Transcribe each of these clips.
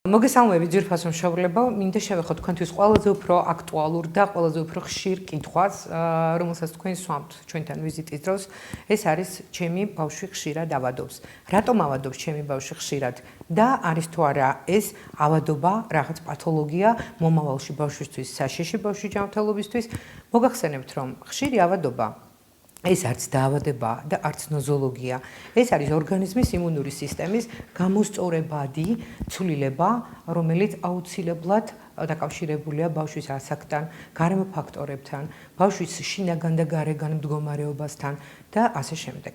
მოგესალმებით ძვირფასო მშობლებო, მინდა შევეხოთ თქვენთვის ყველაზე უფრო აქტუალურ და ყველაზე უფრო ხშირ კითხვას, რომელსაც თქვენ სვამთ ჩვენთან ვიზიტის დროს. ეს არის ჩემი ბავშვი ხშირად ავადობს. რატომ ავადობს ჩემი ბავშვი ხშირად? და არის თუ არა ეს ავადობა რაღაც პათოლოგია მომავალში ბავშვისთვის, საშიში ბავშვი ჯანმრთელობისთვის? მოგახსენებთ, რომ ხშირი ავადობა ეს არც დაავადება და არც ნოზოლოგია. ეს არის ორგანიზმის იმუნური სისტემის გამოსწორებადი ცვლილება, რომელიც აუცილებლად დაკავშირებულია ბავშვის ასაკთან, გარემო ფაქტორებთან, ბავშვის შინაგან და გარეგან მდგომარეობასთან და ასე შემდეგ.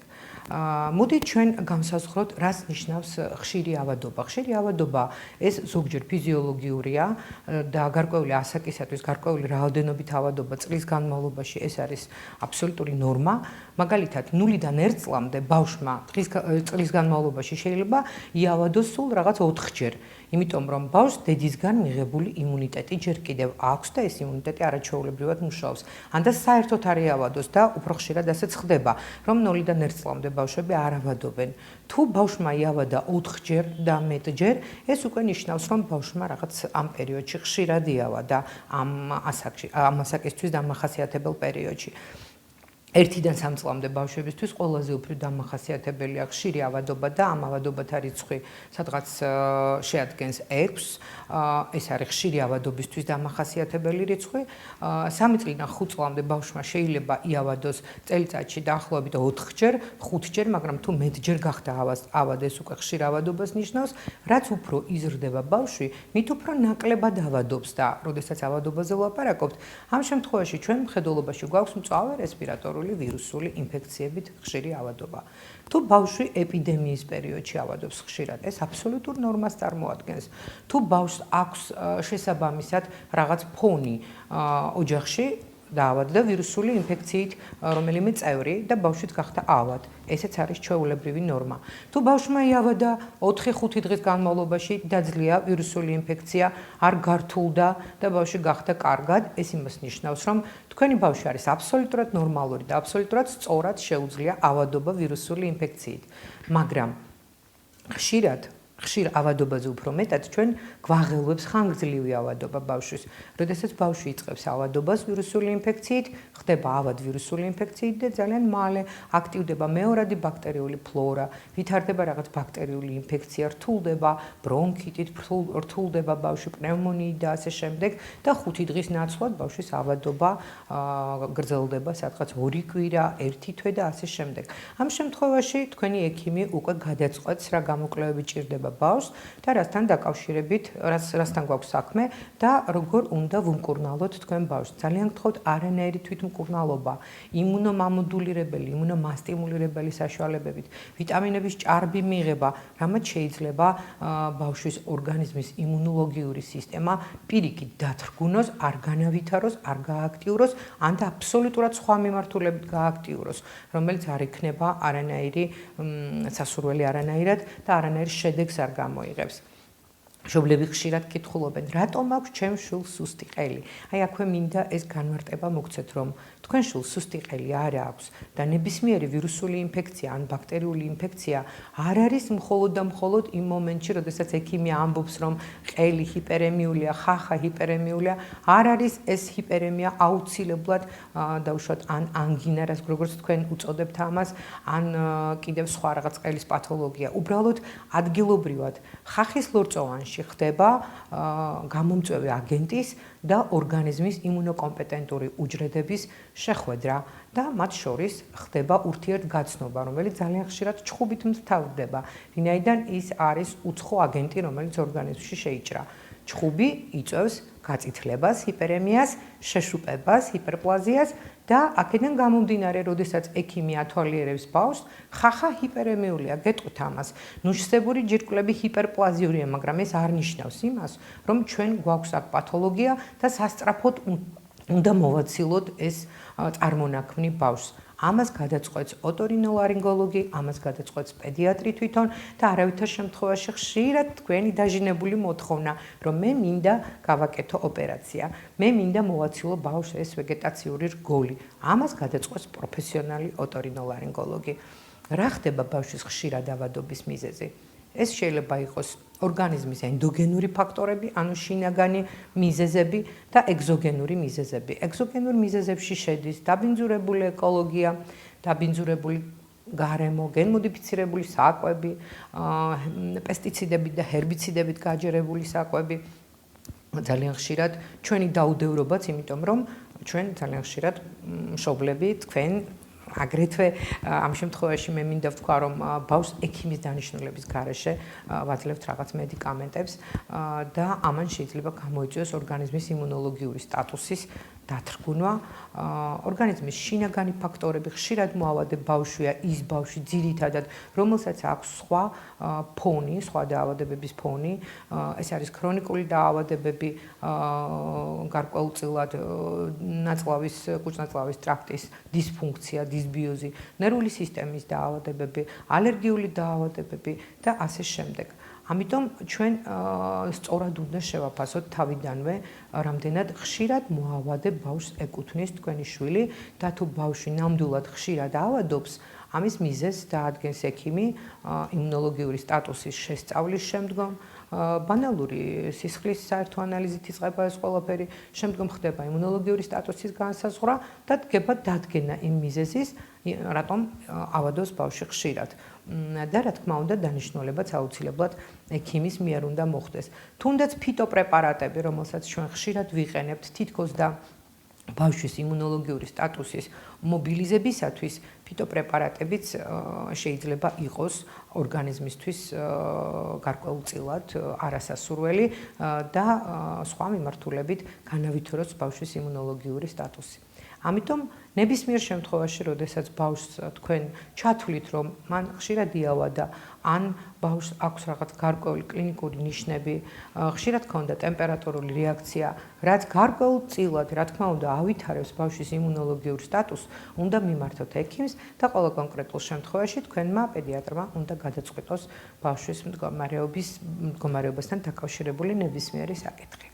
მოდით ჩვენ განსაზღვროთ, რას ნიშნავს ხშირი ავადობა. ხშირი ავადობა ეს ზოგჯერ ფიზიოლოგიურია და გარკვეული ასაკისათვის, გარკვეული რაოდენობით ავადობა წლის განმავლობაში ეს არის აბსოლუტური ნორმა. მაგალითად, 0-დან 1 წლამდე ბავშვმა წლის განმავლობაში შეიძლება იავადოს სულ რაღაც 4-ჯერ. იმიტომ რომ ბავშვს დედისგან მიღებული იმუნიტეტი ჯერ კიდევ აქვს და ეს იმუნიტეტი არაჩვეულებრივად მუშაობს. ან და საერთოდ არ იავადოს და უფრო ხშირად ასეც ხდება, რომ 0-დან 1 წლამდე ბავშვები არ ავადობენ. თუ ბავშვმა იავადა 4-ჯერ და მეტჯერ, ეს უკვე ნიშნავს, რომ ბავშვმა რაღაც ამ პერიოდში ხშირად იავადა ამ ასაკისთვის დამახასიათებელ პერიოდში. 1-დან 3 წლამდე ბავშვებისთვის ყველაზე უფრო დამახასიათებელია ხშირი ავადობა და ამ ავადობათა რიცხვი სადღაც შეადგენს 6. ეს არის ხშირი ავადობისთვის დამახასიათებელი რიცხვი. 3 წლიდან 5 წლამდე ბავშვმა შეიძლება იავადოს წელიწადში დაახლოებით 4-ჯერ, 5-ჯერ, მაგრამ თუ მეტჯერ გახდა ავადა, ეს უკვე ხშირ ავადობას ნიშნავს. რაც უფრო იზრდება ბავშვი, მით უფრო ნაკლებად ავადობს და როდესაც ავადობაზე ვლაპარაკობთ, ამ შემთხვევაში ჩვენ მხედველობაში გვაქვს მწვავე რესპირატორული ვირუსული ინფექციებით ხშირი ავადობა. თუ ბავშვი ეპიდემიის პერიოდში ავადობს ხშირად, ეს აბსოლუტურ ნორმას წარმოადგენს. თუ ბავშვს აქვს შესაბამისად რაღაც ფონი ოჯახში დაავადდა ვირუსული ინფექციით რომელიმე წევრი და ბავშვიც გახდა ავად. ესეც არის ჩვეულებრივი ნორმა. თუ ბავშვმა იავადა 4-5 დღის განმავლობაში დაძლია ვირუსული ინფექცია, არ გართულდა და ბავშვი გახდა კარგად, ეს იმას ნიშნავს, რომ თქვენი ბავშვი არის აბსოლუტურად ნორმალური და აბსოლუტურად სწორად შეუძლია ავადობა ვირუსული ინფექციით. მაგრამ ხშირ ავადობაზე უფრო მეტად ჩვენ გვაღელვებს ხანგრძლივი ავადობა ბავშვის. როდესაც ბავშვი იწყებს ავადობას ვირუსული ინფექციით, ხდება ავად ვირუსული ინფექციით და ძალიან მალე აქტივდება მეორადი ბაქტერიული ფლორა, ვითარდება რაღაც ბაქტერიული ინფექცია, რთულდება ბრონქიტით, რთულდება ბავშვი პნევმონიით და ასე შემდეგ და 5 დღის ნაცვლად ბავშვის ავადობა გრძელდება სადღაც 2 კვირა, 1 თვე და ასე შემდეგ. ამ შემთხვევაში თქვენი ექიმი უკვე გადაწყვეტს რა გამოკვლევები ჭირდება ბავშვს და რასთან დაკავშირებით, რასთან გვაქვს საქმე და როგორ უნდა ვუმკურნალოთ თქვენ ბავშვს. ძალიან გთხოვთ, არანაირი თვითმკურნალობა, იმუნომამოდულირებელი, იმუნომასტიმულირებელი საშუალებებით, ვიტამინების ჭარბი მიღება, რამაც შეიძლება ბავშვის ორგანიზმის იმუნოლოგიური სისტემა პირიქით დათრგუნოს, არ განავითაროს, არ გააქტიუროს, ან და აბსოლუტურად სხვა მიმართულებით გააქტიუროს, რომელიც არ იქნება არანაირი სასურველი არანაირად და არანაირ შედეგს არ გამოიღებს. მშობლები ხშირად კითხულობენ, რატომ აქვს ჩემ შვილს სუსტი ყელი? აი აქვე მინდა ეს განმარტება მოგცეთ, რომ თქვენ შვილს სუსტი ყელი არ აქვს და ნებისმიერი ვირუსული ინფექცია ან ბაქტერიული ინფექცია არ არის მხოლოდ და მხოლოდ იმ მომენტში, როდესაც ექიმი ამბობს, რომ ყელი ჰიპერემიულია, ხახა ჰიპერემიულია, არ არის ეს ჰიპერემია აუცილებლად დავუშვათ ან ანგინა, როგორც თქვენ უწოდებთ ამას, ან კიდევ სხვა რაღაც ყელის პათოლოგია. უბრალოდ ადგილობრივად ხახის ლორწოვანში ხდება გამომწვევი აგენტის და ორგანიზმის იმუნოკომპეტენტური უჯრედების შეხვედრა და მათ შორის ხდება ურთიერთგაცნობა, რომელიც ძალიან ხშირად ჩხუბით მთავრდება, ვინაიდან ის არის უცხო აგენტი, რომელიც ორგანიზმში შეიჭრა. ჩხუბი იწვევს გაწითლებას, ჰიპერემიას, შეშუპებას, ჰიპერპლაზიას და აქედან გამომდინარე, როდესაც ექიმი ათვალიერებს ბავშვს, ხახა ჰიპერემიულია, გეტყვით ამას. ნუჩსებური ჯირკვლები ჰიპერპლაზიურია, მაგრამ ეს არ ნიშნავს იმას, რომ ჩვენ გვაქვს აქ პათოლოგია და სასწრაფოდ უნდა მოვაცილოთ ეს წარმონაქმნი ბავშვს. ამას გადაწყვეტს ოტორინოლარინგოლოგი, ამას გადაწყვეტს პედიატრი თვითონ და არავითარ შემთხვევაში ხშირად თქვენი დაჟინებული მოთხოვნა, რომ მე მინდა გავაკეთო ოპერაცია, მე მინდა მოვაცილო ბავშვს ეს ვეგეტაციური რგოლი. ამას გადაწყვეტს პროფესიონალი ოტორინოლარინგოლოგი. რა ხდება ბავშვის ხშირად ავადობის მიზეზი? ეს შეიძლება იყოს ორგანიზმის ენდოგენური ფაქტორები, ანუ შინაგანი მიზეზები და ეგზოგენური მიზეზები. ეგზოგენურ მიზეზებში შედის დაბინძურებული ეკოლოგია, დაბინძურებული გარემო, გენმოდიფიცირებული საკვები, პესტიციდებით და ჰერბიციდებით გაჯერებული საკვები. ძალიან ხშირად ჩვენი დაუდევრობაც, იმიტომ რომ ჩვენ ძალიან ხშირად მშობლები თქვენ აგრეთვე ამ შემთხვევაში მე მინდა ვთქვა რომ ბავშვს ექიმის დანიშნულების გარეშე ვაძლევთ რაღაც მედიკამენტებს და ამან შეიძლება გამოიწვიოს ორგანიზმის იმუნოლოგიური სტატუსის დათრგუნვა. ორგანიზმის შინაგანი ფაქტორები ხშირად მოავადებ ბავშვია ის ბავშვი ძირითადად რომელსაც აქვს სხვა ფონი, სხვა დაავადებების ფონი, ეს არის ქრონიკული დაავადებები, გარკვეულწილად ნაწლავის, კუჭ-ნაწლავის ტრაქტის დისფუნქცია, დისბიოზი, ნერვული სისტემის დაავადებები, ალერგიული დაავადებები და ასე შემდეგ. ამიტომ ჩვენ სწორად უნდა შევაფასოთ თავიდანვე, რამდენად ხშირად მოავადებ ბავშვს ეკუთვნის თქვენი შვილი და თუ ბავშვი ნამდვილად ხშირად ავადობს, ამის მიზეზს დაადგენს ექიმი იმუნოლოგიური სტატუსის შესწავლის შემდგომ, ბანალური სისხლის საერთო ანალიზით იწყება ეს ყველაფერი, შემდგომ ხდება იმუნოლოგიური სტატუსის განსაზღვრა და დგება დადგენა იმ მიზეზის, რატომ ავადოს ბავშვი ხშირად. და რა თქმა უნდა დანიშნულებაც აუცილებლად ექიმის მიერ უნდა მოხდეს. თუნდაც ფიტოპრეპარატები, რომელსაც ჩვენ ხშირად ვიყენებთ თითქოს და ბავშვის იმუნოლოგიური სტატუსის მობილიზებისათვის ფიტოპრეპარატებიც შეიძლება იყოს ორგანიზმისთვის გარკვეულწილად არასასურველი და სხვა მიმართულებით განავითაროს ბავშვის იმუნოლოგიური სტატუსი. ამიტომ ნებისმიერ შემთხვევაში, როდესაც ბავშვს თქვენ ჩათვლით, რომ მან ხშირად იავადა, ან ბავშვს აქვს რაღაც გარკვეული კლინიკური ნიშნები, ხშირად ჰქონდა ტემპერატურული რეაქცია, რაც გარკვეულწილად, რა თქმა უნდა, ავითარებს ბავშვის იმუნოლოგიურ სტატუსს, უნდა მიმართოთ ექიმს და ყველა კონკრეტულ შემთხვევაში თქვენმა პედიატრმა უნდა გადაწყვიტოს ბავშვის მდგომარეობასთან დაკავშირებული ნებისმიერი საკითხი.